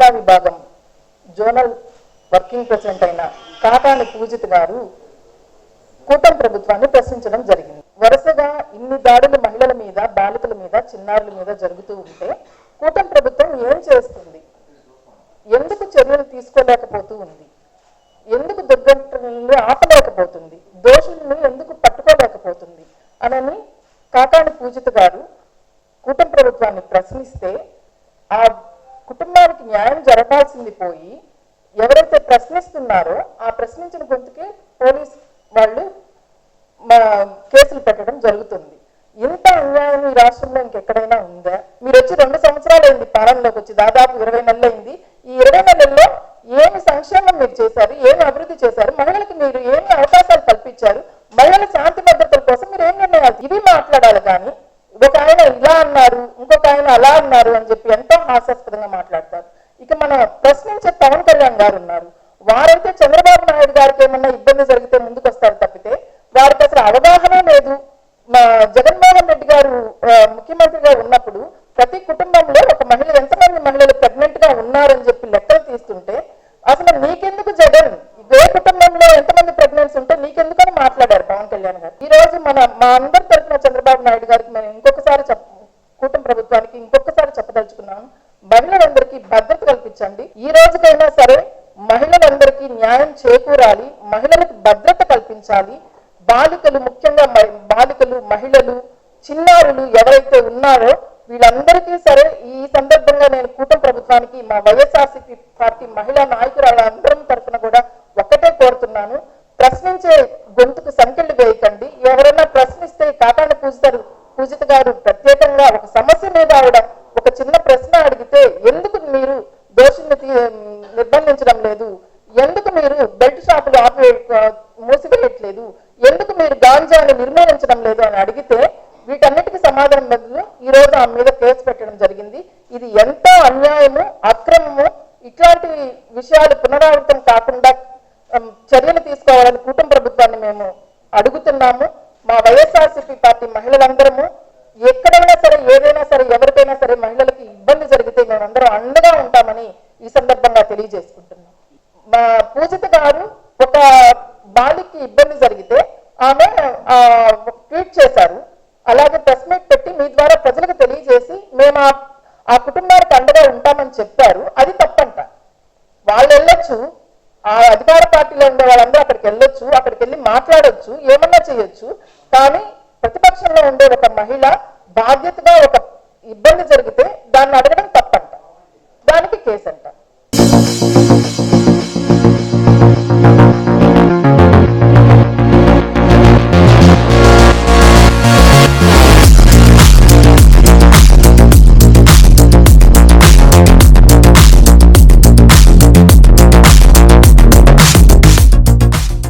మహిళా విభాగం zonal working president అయిన కాకాని పూజిత గారు కూటమి ప్రభుత్వాన్ని ప్రశ్నించడం జరిగింది. వరుసగా ఇన్ని దాడులు మహిళల మీద, బాలికల మీద, చిన్నారుల మీద జరుగుతూ ఉంటే కూటమి ప్రభుత్వం ఏం చేస్తుంది? ఎందుకు చర్యలు తీసుకోలేకపోతూ ఉంది? ఎందుకు దుర్ఘటనలు ఆపలేకపోతుంది? దోషులను ఎందుకు పట్టుకోలేకపోతుంది అని కాకాని పూజిత గారు కూటమి ప్రభుత్వాన్ని ప్రశ్నిస్తే, ఆ కుటుంబానికి న్యాయం జరగాల్సింది పోయి ఎవరైతే ప్రశ్నిస్తున్నారో ఆ ప్రశ్నించిన గొంతుకే పోలీస్ వాళ్ళు కేసులు పెట్టడం జరుగుతుంది. ఇంత అన్యాయం ఈ రాష్ట్రంలో ఇంకెక్కడైనా ఉందా? మీరు వచ్చి 2 సంవత్సరాలు అయింది, పాలనలోకి వచ్చి దాదాపు 20 నెలలు అయింది. ఈ 20 నెలల్లో ఏమి సంక్షేమం మీరు చేశారు? ఏమి అభివృద్ధి చేశారు? మహిళలకు మీరు ఏమి అవకాశాలు కల్పించారు? మహిళల శాంతి భద్రతల కోసం మీరు ఏం నిర్ణయాలు? ఇవి మాట్లాడాలి. కానీ ఒక ఆయన ఇలా అన్నారు, ఇంకొక ఆయన అలా అన్నారు అని చెప్పి ఎంతో హాస్యాస్పదంగా మాట్లాడతారు. ఇక మన ప్రశ్నించే పవన్ కళ్యాణ్ గారు ఉన్నారు. వారైతే చంద్రబాబు నాయుడు గారికి ఏమన్నా ఇబ్బంది జరిగితే ముందుకు వస్తారు తప్పితే వారికి అసలు అవగాహన లేదు. జగన్మోహన్ రెడ్డి గారు ముఖ్యమంత్రిగా ఉన్నప్పుడు ప్రతి కుటుంబంలో ఒక మహిళ, ఎంతమంది మహిళలు ప్రెగ్నెంట్ గా ఉన్నారని చెప్పి లెక్కలు తీస్తుంటే అసలు నీకెందుకు జగన్, ఏ కుటుంబంలో ఎంతమంది ప్రెగ్నెన్సీ ఉంటే నీకెందుకని మాట్లాడారు పవన్ కళ్యాణ్ గారు. ఈ రోజు మా అందరి తరఫున చంద్రబాబు నాయుడు గారికి మేము ఇంకొకసారి కూటమి ప్రభుత్వానికి ఇంకొకసారి చెప్పదలుచుకున్నాము, మహిళలందరికీ భద్రత కల్పించండి. ఈ రోజుకైనా సరే మహిళలందరికీ న్యాయం చేకూరాలి, మహిళలకు భద్రత కల్పించాలి. బాలికలు, ముఖ్యంగా బాలికలు, మహిళలు, చిన్నారులు ఎవరైతే ఉన్నారో వీళ్ళందరికీ సరే ఈ సందర్భంగా నేను కూటమి ప్రభుత్వానికి, మా వైఎస్ఆర్సీపీ పార్టీ మహిళా నాయకురాళ్ళందరం తరఫున కూడా ఒక్కటే కోరుతున్నాను, ప్రశ్నించే గొంతుకు సంఖ్యలు వేయకండి. ఎవరైనా ప్రశ్నిస్తే కాకాని పూజిత గారు ప్రత్యేకంగా ఒక సమస్య మీద ఆవిడ ఒక చిన్న ప్రశ్న అడిగితే ఎందుకు మీరు దోషుల్ని నిర్బంధించడం లేదు, ఎందుకు మీరు బెల్ట్ షాపులు మూసివేయట్లేదు, ఎందుకు మీరు గాంజాని నిర్మూలించడం లేదు అని అడిగితే వీటన్నిటికీ సమాధానం బదులు ఈ రోజు ఆమె మీద కేసు పెట్టడం జరిగింది. ఇది ఎంతో అన్యాయము, అక్రమము. ఇట్లాంటి విషయాలు పునరావృతం కాకుండా చర్యలు తీసుకోవాలని కూటమి ప్రభుత్వాన్ని మేము అడుగుతున్నాము. మా వైఎస్ఆర్సీపీ పార్టీ మహిళలందరము ఎక్కడైనా సరే, ఏదైనా సరే, ఎవరికైనా సరే మహిళలకి ఇబ్బంది జరిగితే మేమందరం అండగా ఉంటామని ఈ సందర్భంగా తెలియజేసుకుంటున్నాం. మా పూజిత గారు ఒక బాలికి ఇబ్బంది జరిగితే ఆమె ట్వీట్ చేశారు, అలాగే ప్రెస్ మీట్ పెట్టి మీ ద్వారా ప్రజలకు తెలియజేసి మేము ఆ కుటుంబానికి అండగా ఉంటామని చెప్పారు. అది తప్పంట. వాళ్ళు వెళ్ళొచ్చు, ఆ అధికార పార్టీలో ఉండే వాళ్ళందరూ అక్కడికి వెళ్ళొచ్చు, అక్కడికి వెళ్ళి మాట్లాడొచ్చు, ఏమన్నా చేయొచ్చు. కానీ ప్రతిపక్షంలో ఉండే ఒక మహిళ బాధ్యతగా ఒక